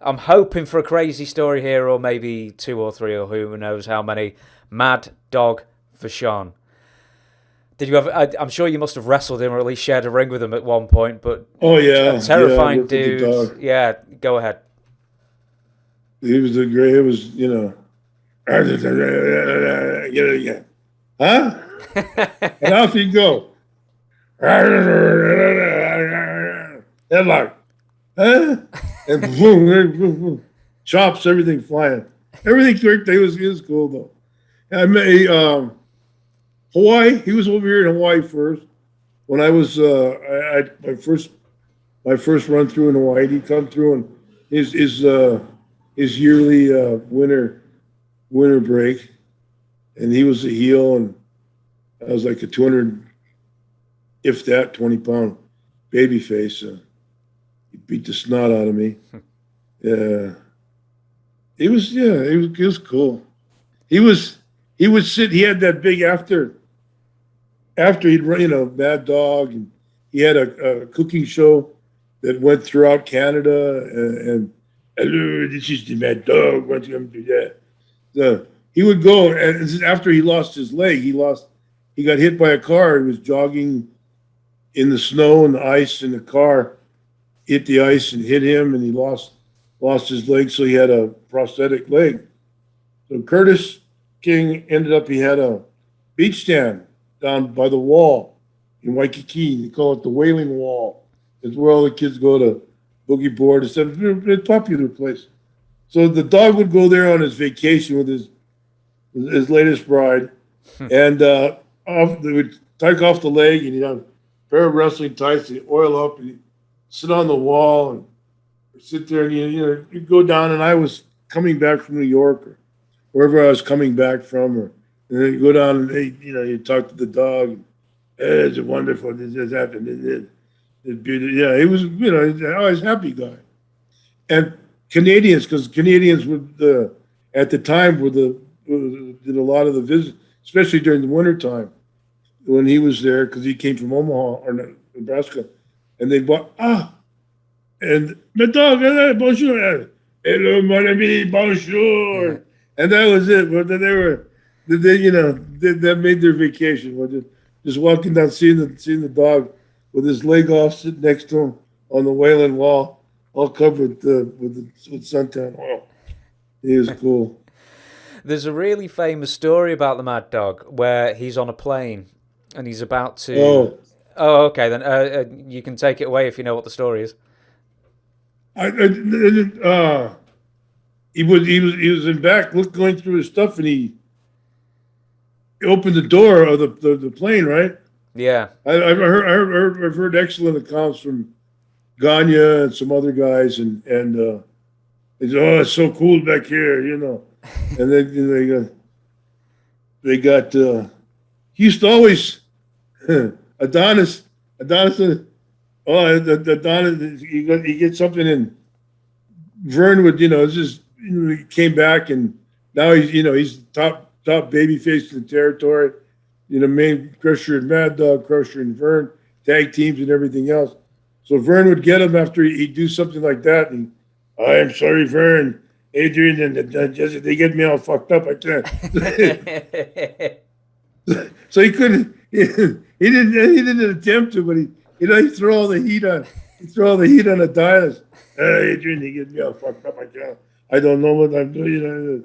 I'm hoping for a crazy story here, or maybe 2 or 3, or who knows how many. Mad Dog Vachon. Did you ever? I'm sure you must have wrestled him, or at least shared a ring with him at one point. But Oh a yeah, I terrifying worked with the dude. dog. Yeah, go ahead. He was a great. It was huh? And off he'd go. Headlock, huh? And boom, boom, boom, chops, everything flying. Everything worked. He was cool though. I met Hawaii. He was over here in Hawaii first. When I was my first run through in Hawaii, he'd come through and his yearly winter break, and he was a heel, and I was like a 200, if that, 20-pound baby face. He beat the snot out of me. Yeah, he was cool. He was he would sit. He had that big after he'd run, Mad Dog, and he had a cooking show that went throughout Canada. And hello, this is the Mad Dog. Why don't you come do that? He would go, and this is after he lost his leg. He got hit by a car. He was jogging in the snow and the ice, and the car hit the ice and hit him, and he lost his leg, so he had a prosthetic leg. So Curtis King ended up, he had a beach stand down by the wall in Waikiki. They call it the Whaling Wall. It's where all the kids go to boogie board. It's a popular place. So the dog would go there on his vacation with his latest bride, and they would take off the leg, and he'd have a pair of wrestling tights, and he'd oil up, and he'd sit on the wall and sit there, and you'd go down. And I was coming back from New York or wherever I was coming back from, and then you go down and you talk to the dog. And, hey, it's wonderful. This just happened. It's beautiful. Yeah, he was, he's always a happy guy. And Canadians, because Canadians were at the time did a lot of the visits, especially during the winter time when he was there, because he came from Omaha or Nebraska, and they bought and the dog, bonjour, hello, mon ami, bonjour, and that was it. But then that made their vacation. Just walking down, seeing the dog with his leg off, sitting next to him on the Whaling Wall, all covered with suntan oil. He was cool. There's a really famous story about the Mad Dog where he's on a plane and he's about to. Oh, Oh, okay. Then you can take it away if you know what the story is. He was in back, going through his stuff, and he opened the door of the plane. Right. Yeah. I've heard excellent accounts from Gagne and some other guys, and they said, "Oh, it's so cool back here," And then they got he used to always Adonis. Adonis, he gets something in. Vern would, it's just, he came back, and now he's top baby face in the territory. Main Crusher and Mad Dog, Crusher and Vern, tag teams and everything else. So Vern would get him after he'd do something like that, and I'm sorry, Vern, Adrian, and Jesse, they get me all fucked up. I can't. So he couldn't. He didn't attempt to, but he throw all the heat on. He throw all the heat on Adonis. Adrian, he gets me all fucked up. I can't. I don't know what I'm doing.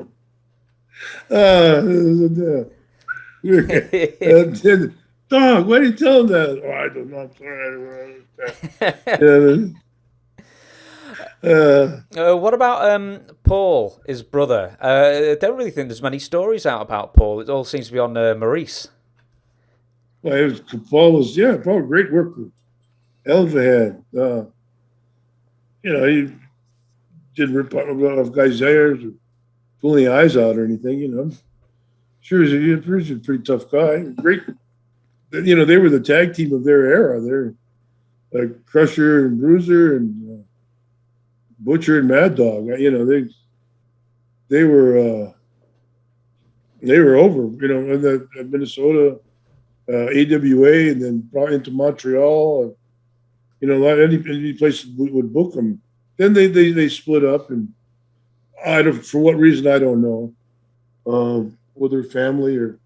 Dog, why did you tell him that? Oh, I don't know. I'm sorry. What about Paul, his brother? I don't really think there's many stories out about Paul. It all seems to be on Maurice. Well, Paul was a great worker. Hell of a head. He didn't rip off guys' ears or pull any eyes out or anything. Sure, he's a pretty tough guy. Great. They were the tag team of their era. They're Crusher and Bruiser and Butcher and Mad Dog. They were over. In the Minnesota, AWA, and then brought into Montreal. A lot any place would book them. then they split up, and I don't, for what reason I don't know, whether family or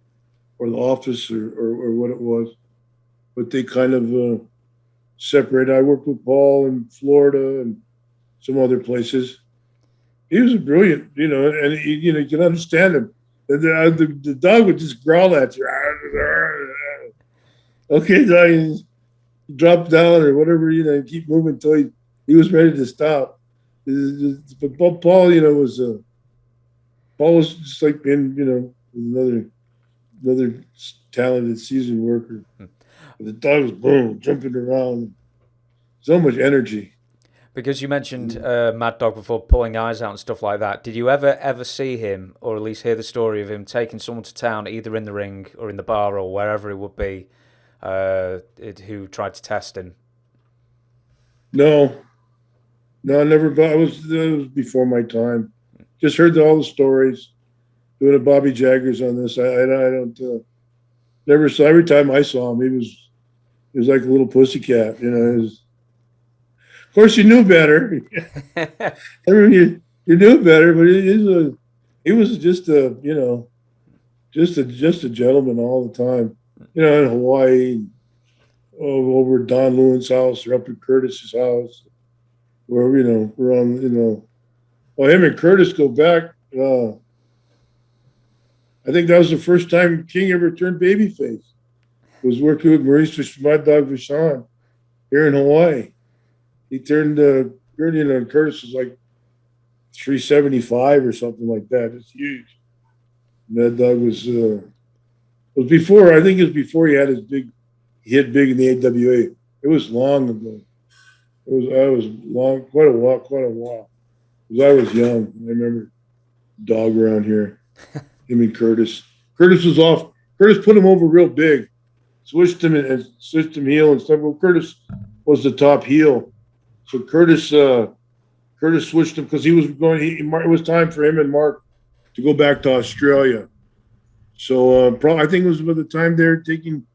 the office or what it was, but they kind of separated. I worked with Paul in Florida and some other places. He was brilliant, and you can understand him. The dog would just growl at you. Okay, dog, drop down or whatever, keep moving until he was ready to stop. But Paul, Paul was just like being, another talented seasoned worker. The dog was boom, jumping around, so much energy. Because you mentioned Mad Dog before, pulling eyes out and stuff like that. Did you ever see him, or at least hear the story of him taking someone to town, either in the ring or in the bar or wherever it would be, who tried to test him? No, never. But it was before my time. Just heard all the stories. Doing a Bobby Jaggers on this. I don't never saw. Every time I saw him, he was like a little pussycat. Of course, you knew better. I mean, you knew better, but he was just a gentleman all the time. In Hawaii, over at Don Lewin's house or up at Curtis's house, where we're on. Well, him and Curtis go back. I think that was the first time King ever turned babyface. Was working with Maurice Mad Dog Vachon here in Hawaii. He turned and Curtis was like 375 or something like that. It's huge. Mad Dog was before. I think it was before he had his big. He hit big in the AWA. It was long ago. I was long, quite a while. Because I was young. I remember dog around here. Him and Curtis. Curtis was off. Curtis put him over real big. Switched him heel and stuff. Well, Curtis was the top heel. So Curtis switched him because he was going. It was time for him and Mark to go back to Australia. So I think it was by the time they're taking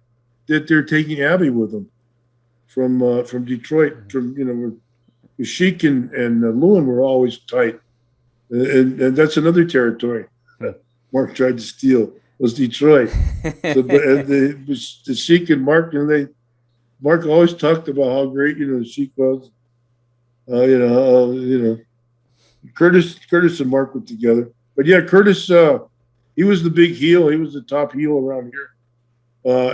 Abby with them from Detroit. From Sheik and Lewin were always tight, and that's another territory. Mark tried to steal was Detroit. So, but the Sheik and Mark, Mark always talked about how great the Sheik was. Curtis and Mark were together. But yeah, Curtis, he was the big heel. He was the top heel around here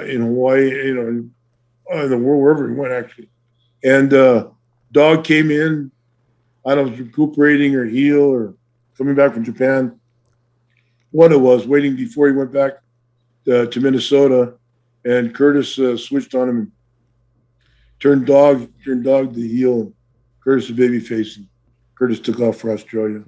in Hawaii, in the world, wherever he went, actually. And Dog came in, I don't know, recuperating or heel or coming back from Japan. What it was, waiting before he went back to Minnesota. And Curtis switched on him and turned Dog the heel. Curtis the babyface, and Curtis took off for Australia.